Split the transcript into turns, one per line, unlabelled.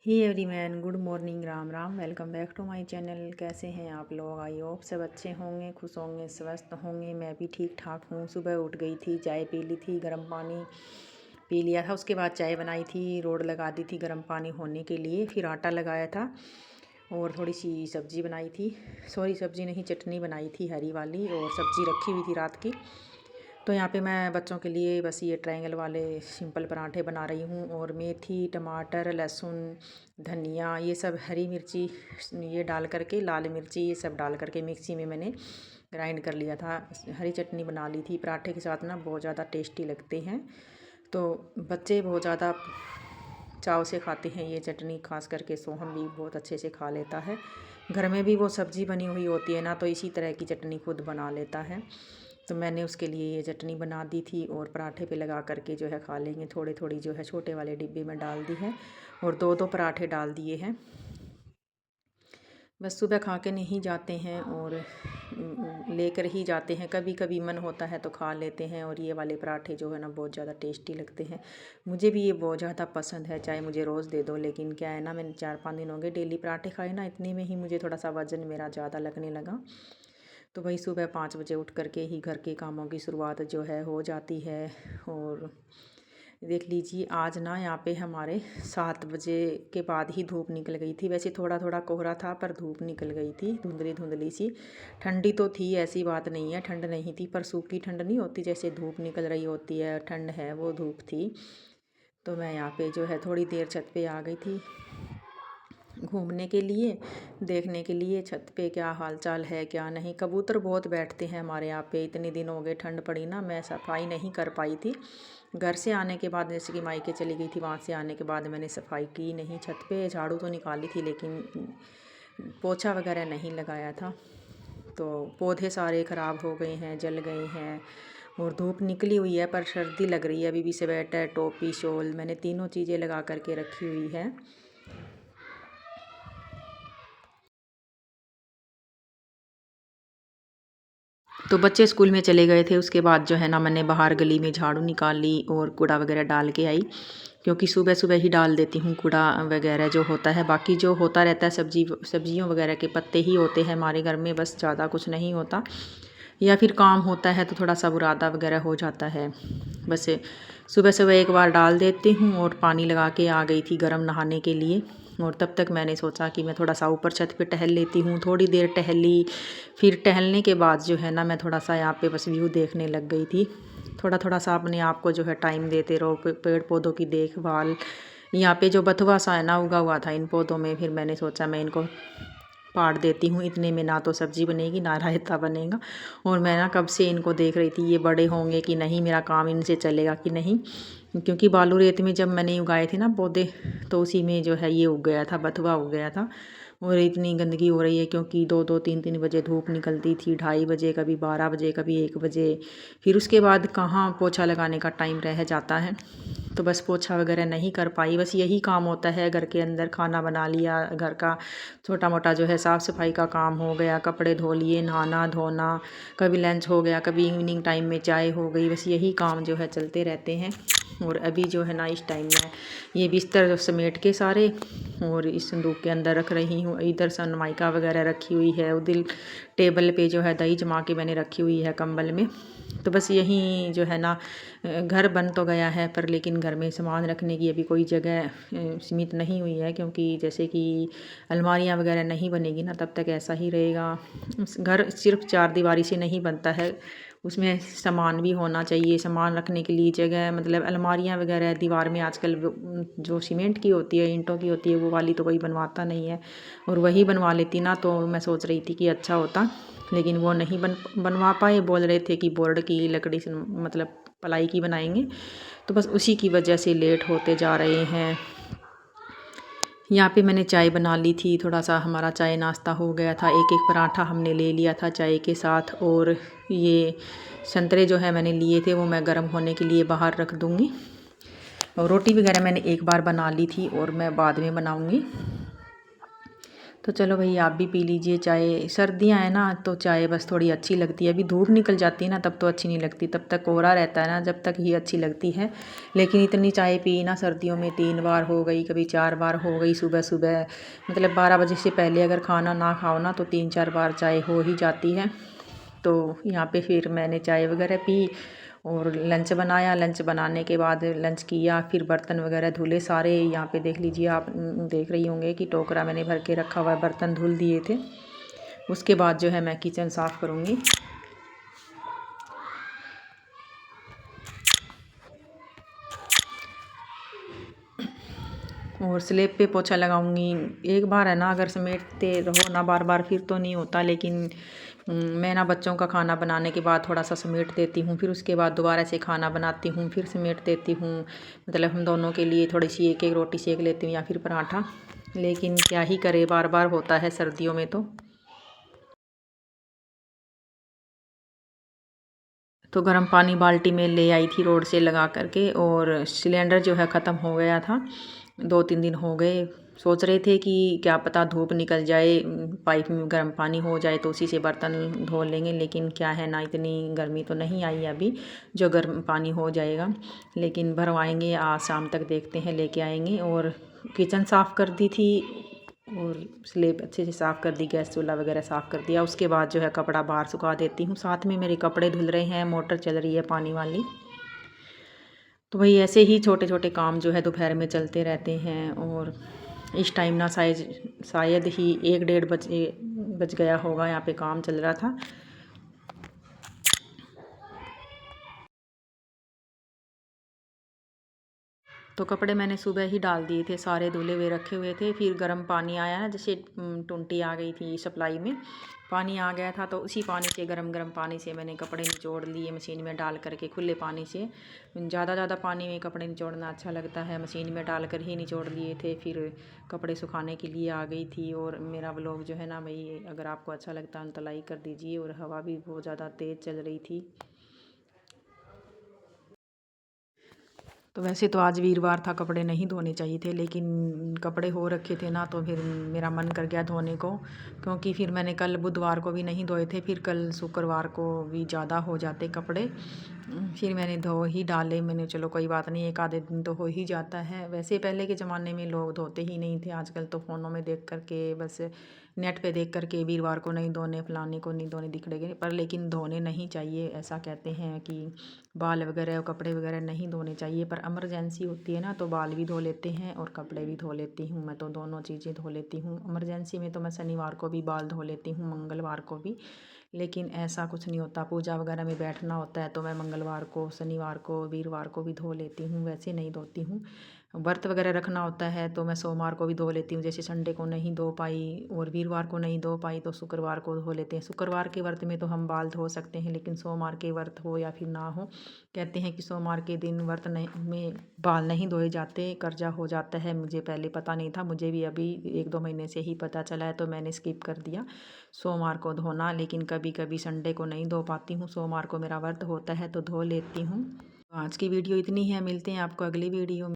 Hey everyone, good morning, Ram Ram. Welcome back to my channel. कैसे हैं आप लोग? आई होप सब अच्छे होंगे, खुश होंगे, स्वस्थ होंगे। मैं भी ठीक ठाक हूँ। सुबह उठ गई थी, चाय पी ली थी, गर्म पानी पी लिया था। उसके बाद चाय बनाई थी, रोड लगा दी थी गर्म पानी होने के लिए। फिर आटा लगाया था और थोड़ी सी सब्ज़ी बनाई थी। सॉरी, सब्ज़ी नहीं, चटनी बनाई थी हरी वाली, और सब्ज़ी रखी हुई थी रात की। तो यहाँ पे मैं बच्चों के लिए बस ये ट्रायंगल वाले सिंपल पराठे बना रही हूँ। और मेथी, टमाटर, लहसुन, धनिया, ये सब, हरी मिर्ची, ये डाल करके, लाल मिर्ची, ये सब डाल करके मिक्सी में मैंने ग्राइंड कर लिया था। हरी चटनी बना ली थी। पराठे के साथ ना बहुत ज़्यादा टेस्टी लगते हैं। तो बच्चे बहुत ज़्यादा चाव से खाते हैं ये चटनी, खास करके सोहम भी बहुत अच्छे से खा लेता है। घर में भी वो सब्ज़ी बनी हुई होती है ना, तो इसी तरह की चटनी खुद बना लेता है। तो मैंने उसके लिए ये चटनी बना दी थी और पराठे पे लगा करके जो है खा लेंगे। थोड़ी थोड़ी जो है छोटे वाले डिब्बे में डाल दी है और दो दो पराठे डाल दिए हैं। बस सुबह खा के नहीं जाते हैं और लेकर ही जाते हैं। कभी कभी मन होता है तो खा लेते हैं। और ये वाले पराठे जो है ना बहुत ज़्यादा टेस्टी लगते हैं। मुझे भी ये बहुत ज़्यादा पसंद है, चाहे मुझे रोज़ दे दो। लेकिन क्या है ना, मैंने 4-5 दिन हो गए डेली पराठे खाए ना, इतने में ही मुझे थोड़ा सा वज़न मेरा ज़्यादा लगने लगा। तो वही सुबह 5 बजे उठ करके ही घर के कामों की शुरुआत जो है हो जाती है। और देख लीजिए, आज ना यहाँ पे हमारे 7 बजे के बाद ही धूप निकल गई थी। वैसे थोड़ा थोड़ा कोहरा था, पर धूप निकल गई थी, धुंधली धुंधली सी। ठंडी तो थी, ऐसी बात नहीं है, ठंड नहीं थी, पर सूखी ठंड नहीं होती, जैसे धूप निकल रही होती है, ठंड है, वो धूप थी। तो मैं यहाँ पे जो है थोड़ी देर छत पे आ गई थी घूमने के लिए, देखने के लिए छत पे क्या हालचाल है क्या नहीं। कबूतर बहुत बैठते हैं हमारे यहाँ पे। इतने दिन हो गए, ठंड पड़ी ना, मैं सफाई नहीं कर पाई थी। घर से आने के बाद, जैसे कि मायके चली गई थी, वहाँ से आने के बाद मैंने सफाई की नहीं। छत पे झाड़ू तो निकाली थी, लेकिन पोछा वगैरह नहीं लगाया था। तो पौधे सारे ख़राब हो गए हैं, जल गए हैं। और धूप निकली हुई है, पर सर्दी लग रही है अभी भी। स्वेटर, टोपी, शॉल, मैंने तीनों चीज़ें लगा करके रखी हुई है। तो बच्चे स्कूल में चले गए थे। उसके बाद जो है ना, मैंने बाहर गली में झाड़ू निकाल ली और कूड़ा वगैरह डाल के आई, क्योंकि सुबह सुबह ही डाल देती हूँ कूड़ा वगैरह जो होता है। बाकी जो होता रहता है, सब्जियों वगैरह के पत्ते ही होते हैं हमारे घर में, बस ज़्यादा कुछ नहीं होता। या फिर काम होता है तो थोड़ा सा बुरादा वगैरह हो जाता है। बस सुबह सुबह एक बार डाल देती हूँ और पानी लगा के आ गई थी गर्म नहाने के लिए। और तब तक मैंने सोचा कि मैं थोड़ा सा ऊपर छत पे टहल लेती हूँ। थोड़ी देर टहली, फिर टहलने के बाद जो है ना, मैं थोड़ा सा यहाँ पे बस व्यू देखने लग गई थी। थोड़ा थोड़ा सा अपने आप को जो है टाइम देते रहो, पेड़ पौधों की देखभाल। यहाँ पे जो बथुआ सा है ना उगा हुआ था इन पौधों में, फिर मैंने सोचा मैं इनको पाड़ देती हूँ। इतने में ना तो सब्ज़ी बनेगी, ना रायता बनेगा। और मैं ना कब से इनको देख रही थी, ये बड़े होंगे कि नहीं, मेरा काम इनसे चलेगा कि नहीं। क्योंकि बालू रेत में जब मैंने उगाए थे ना पौधे, तो उसी में जो है ये उग गया था, बथुआ उग गया था। और इतनी गंदगी हो रही है, क्योंकि 2-2 3-3 बजे धूप निकलती थी, 2:30 बजे, कभी 12 बजे, कभी 1 बजे। फिर उसके बाद कहाँ पोछा लगाने का टाइम रह जाता है। तो बस पोछा वगैरह नहीं कर पाई। बस यही काम होता है घर के अंदर, खाना बना लिया, घर का छोटा मोटा जो है साफ़ सफाई का काम हो गया, कपड़े धो लिए, नहाना धोना, कभी लंच हो गया, कभी इवनिंग टाइम में चाय हो गई। बस यही काम जो है चलते रहते हैं। और अभी जो है ना, इस टाइम में ये बिस्तर समेट के सारे और इस संदूक के अंदर रख रही हूँ। इधर सनमाइका वगैरह रखी हुई है, उधर टेबल पे जो है दही जमा के मैंने रखी हुई है कंबल में। तो बस यहीं जो है ना, घर बन तो गया है, पर लेकिन घर में सामान रखने की अभी कोई जगह सीमित नहीं हुई है। क्योंकि जैसे कि अलमारियाँ वगैरह नहीं बनेगी ना, तब तक ऐसा ही रहेगा। घर सिर्फ 4 दीवारी से नहीं बनता है, उसमें सामान भी होना चाहिए। सामान रखने के लिए जगह, मतलब अलमारियाँ वगैरह दीवार में आजकल जो सीमेंट की होती है, ईंटों की होती है, वो वाली तो कोई बनवाता नहीं है। और वही बनवा लेती ना, तो मैं सोच रही थी कि अच्छा होता। लेकिन वो नहीं बनवा पाए। बोल रहे थे कि बोर्ड की लकड़ी से, मतलब पलाई की बनाएंगे। तो बस उसी की वजह से लेट होते जा रहे हैं। यहाँ पे मैंने चाय बना ली थी। थोड़ा सा हमारा चाय नाश्ता हो गया था। एक एक पराठा हमने ले लिया था चाय के साथ। और ये संतरे जो है मैंने लिए थे, वो मैं गर्म होने के लिए बाहर रख दूँगी। और रोटी वगैरह मैंने एक बार बना ली थी और मैं बाद में बनाऊँगी। तो चलो भाई आप भी पी लीजिए चाय। सर्दियाँ हैं ना तो चाय बस थोड़ी अच्छी लगती है। अभी धूप निकल जाती है ना तब तो अच्छी नहीं लगती, तब तक कोहरा रहता है ना जब तक ही अच्छी लगती है। लेकिन इतनी चाय पी ना सर्दियों में 3 बार हो गई, कभी 4 बार हो गई सुबह सुबह। मतलब 12 बजे से पहले अगर खाना ना खाओ ना तो 3-4 बार चाय हो ही जाती है। तो यहाँ पे फिर मैंने चाय वगैरह पी और लंच बनाया। लंच बनाने के बाद लंच किया, फिर बर्तन वगैरह धुले सारे। यहाँ पे देख लीजिए आप, देख रही होंगे कि टोकरा मैंने भर के रखा हुआ है, बर्तन धुल दिए थे। उसके बाद जो है मैं किचन साफ़ करूँगी और स्लेब पे पोछा लगाऊंगी। एक बार है ना अगर समेटते रहो ना बार बार फिर तो नहीं होता, लेकिन मैं ना बच्चों का खाना बनाने के बाद थोड़ा सा समेट देती हूँ, फिर उसके बाद दोबारा से खाना बनाती हूँ, फिर समेट देती हूँ। मतलब हम दोनों के लिए थोड़ी सी एक एक रोटी सेक लेती हूँ या फिर पराठा। लेकिन क्या ही करे, बार बार होता है सर्दियों में। तो गर्म पानी बाल्टी में ले आई थी रोड से लगा करके, और सिलेंडर जो है ख़त्म हो गया था। 2-3 दिन हो गए। सोच रहे थे कि क्या पता धूप निकल जाए, पाइप में गर्म पानी हो जाए तो उसी से बर्तन धो लेंगे। लेकिन क्या है ना, इतनी गर्मी तो नहीं आई अभी जो गर्म पानी हो जाएगा। लेकिन भरवाएंगे, आज शाम तक देखते हैं लेके आएंगे। और किचन साफ़ कर दी थी और स्लेब अच्छे से साफ़ कर दी, गैस चूल्हा वगैरह साफ़ कर दिया। उसके बाद जो है कपड़ा बाहर सुखा देती हूँ। साथ में मेरे कपड़े धुल रहे हैं, मोटर चल रही है पानी वाली। तो वही ऐसे ही छोटे छोटे काम जो है दोपहर में चलते रहते हैं। और इस टाइम ना शायद ही 1-1:30 बज गया होगा, यहाँ पे काम चल रहा था। तो कपड़े मैंने सुबह ही डाल दिए थे, सारे धुले हुए रखे हुए थे। फिर गर्म पानी आया ना, जैसे टुंटी आ गई थी सप्लाई में, पानी आ गया था। तो उसी पानी से, गरम गरम पानी से मैंने कपड़े निचोड़ लिए मशीन में डाल करके, खुले पानी से। ज़्यादा पानी में कपड़े निचोड़ना अच्छा लगता है, मशीन में डाल कर ही निचोड़ लिए थे। फिर कपड़े सुखाने के लिए आ गई थी। और मेरा ब्लॉग जो है ना भाई, अगर आपको अच्छा लगता है तो लाइक कर दीजिए। और हवा भी बहुत ज़्यादा तेज़ चल रही थी। तो वैसे तो आज वीरवार था, कपड़े नहीं धोने चाहिए थे, लेकिन कपड़े हो रखे थे ना तो फिर मेरा मन कर गया धोने को। क्योंकि फिर मैंने कल बुधवार को भी नहीं धोए थे, फिर कल शुक्रवार को भी ज़्यादा हो जाते कपड़े। फिर मैंने धो ही डाले। मैंने चलो कोई बात नहीं, एक आधे दिन तो हो ही जाता है। वैसे पहले के ज़माने में लोग धोते ही नहीं थे, आजकल तो फ़ोनों में देख कर के, बस नेट पे देख कर के वीरवार को नहीं धोने, फलाने को नहीं धोने दिख रहे पर, लेकिन धोने नहीं चाहिए। ऐसा कहते हैं कि बाल वगैरह और कपड़े वगैरह नहीं धोने चाहिए, पर इमरजेंसी होती है ना तो बाल भी धो लेते हैं और कपड़े भी धो लेती हूँ। मैं तो दोनों चीज़ें धो लेती हूँ। इमरजेंसी में तो मैं शनिवार को भी बाल धो लेती हूँ, मंगलवार को भी। लेकिन ऐसा कुछ नहीं होता, पूजा वगैरह में बैठना होता है तो मैं मंगलवार को, शनिवार को, वीरवार को भी धो लेती हूँ, वैसे नहीं धोती हूँ। व्रत वगैरह रखना होता है तो मैं सोमवार को भी धो लेती हूँ, जैसे संडे को नहीं धो पाई और वीरवार को नहीं धो पाई तो शुक्रवार को धो लेते हैं। शुक्रवार के व्रत में तो हम बाल धो सकते हैं, लेकिन सोमवार के व्रत हो या फिर ना हो, कहते हैं कि सोमवार के दिन व्रत नहीं में बाल नहीं धोए जाते, कर्जा हो जाता है। मुझे पहले पता नहीं था, मुझे भी अभी 1-2 महीने से ही पता चला है, तो मैंने स्किप कर दिया सोमवार को धोना। लेकिन कभी कभी संडे को नहीं धो पाती हूँ, सोमवार को मेरा व्रत होता है तो धो लेती हूँ। आज की वीडियो इतनी है, मिलते हैं आपको अगली वीडियो में।